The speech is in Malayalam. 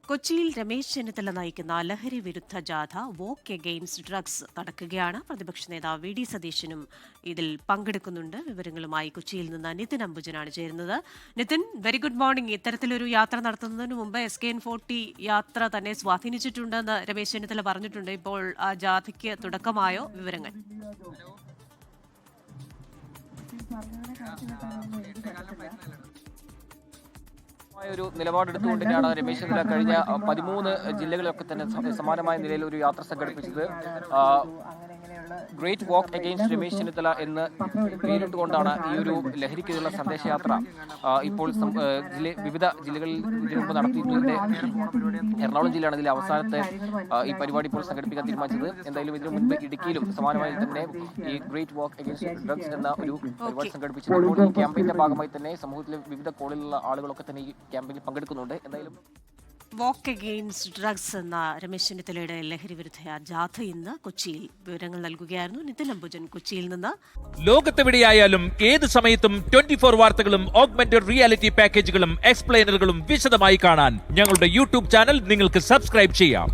കൊച്ചിയിൽ രമേശ് ചെന്നിത്തല നയിക്കുന്ന ലഹരി വിരുദ്ധ ജാഥ വോക്ക് എഗെയിൻസ്റ്റ് ഡ്രഗ്സ് നടക്കുകയാണ്. പ്രതിപക്ഷ നേതാവ് വി ഡി സതീശനും ഇതിൽ പങ്കെടുക്കുന്നുണ്ട്. വിവരങ്ങളുമായി കൊച്ചിയിൽ നിന്ന് നിതിൻ അംബുജനാണ് ചേരുന്നത്. Nithin, very good morning. ഇത്തരത്തിലൊരു യാത്ര നടത്തുന്നതിന് മുമ്പ് SKN40 യാത്ര തന്നെ സ്വാധീനിച്ചിട്ടുണ്ടെന്ന് രമേശ് ചെന്നിത്തല പറഞ്ഞിട്ടുണ്ട്. ഇപ്പോൾ ആ ജാഥയ്ക്ക് തുടക്കമായോ? വിവരങ്ങൾ ഒരു നിലപാടെടുത്തുകൊണ്ട് തന്നെയാണ് രമേശ് ചെന്നിത്തല കഴിഞ്ഞ 13 ജില്ലകളിലൊക്കെ തന്നെ സമാനമായ നിലയിൽ ഒരു യാത്ര സംഘടിപ്പിച്ചത്. ഗ്രേറ്റ് വാക്ക് അഗെയിൻസ്റ്റ് രമേശ് ചെന്നിത്തല എന്ന് പേരിട്ടുകൊണ്ടാണ് ഈ ഒരു ലഹരിക്കെതിരെയുള്ള സന്ദേശയാത്ര ഇപ്പോൾ വിവിധ ജില്ലകളിൽ ഇതിനു മുമ്പ് നടത്തിയിട്ടുണ്ട്. എറണാകുളം ജില്ലയാണ് ഇതിലെ അവസാനത്തെ ഈ പരിപാടി ഇപ്പോൾ സംഘടിപ്പിക്കാൻ തീരുമാനിച്ചത്. എന്തായാലും ഇതിനു മുൻപ് ഇടുക്കിയിലും സമാനമായി തന്നെ ഈ ഗ്രേറ്റ് വാക്ക് അഗെയിൻസ്റ്റ് ഡ്രഗ്സ് എന്ന ഒരു പരിപാടി സംഘടിപ്പിച്ചത്. ഈ ക്യാമ്പയിന്റെ ഭാഗമായി തന്നെ സമൂഹത്തിലെ വിവിധ കോണിലുള്ള ആളുകളൊക്കെ തന്നെ ഈ ക്യാമ്പയിനിൽ പങ്കെടുക്കുന്നുണ്ട്. എന്തായാലും വോക്ക് അഗെയിൻസ്റ്റ് ഡ്രഗ്സ് എന്ന രമേശ് ചെന്നിത്തലയുടെ ലഹരി വിരുദ്ധ ജാഥ ഇന്ന് കൊച്ചിയിൽ. വിവരങ്ങൾ നൽകുകയായിരുന്നു നിതിൻ അംബുജൻ കൊച്ചിയിൽ നിന്ന്. ലോകത്തെവിടെയായാലും ഏത് സമയത്തും 24 വാർത്തകളും ഓഗ്മെന്റഡ് റിയാലിറ്റി പാക്കേജുകളും എക്സ്പ്ലെയിനറുകളും വിശദമായി കാണാൻ ഞങ്ങളുടെ യൂട്യൂബ് ചാനൽ നിങ്ങൾക്ക് സബ്സ്ക്രൈബ് ചെയ്യാം.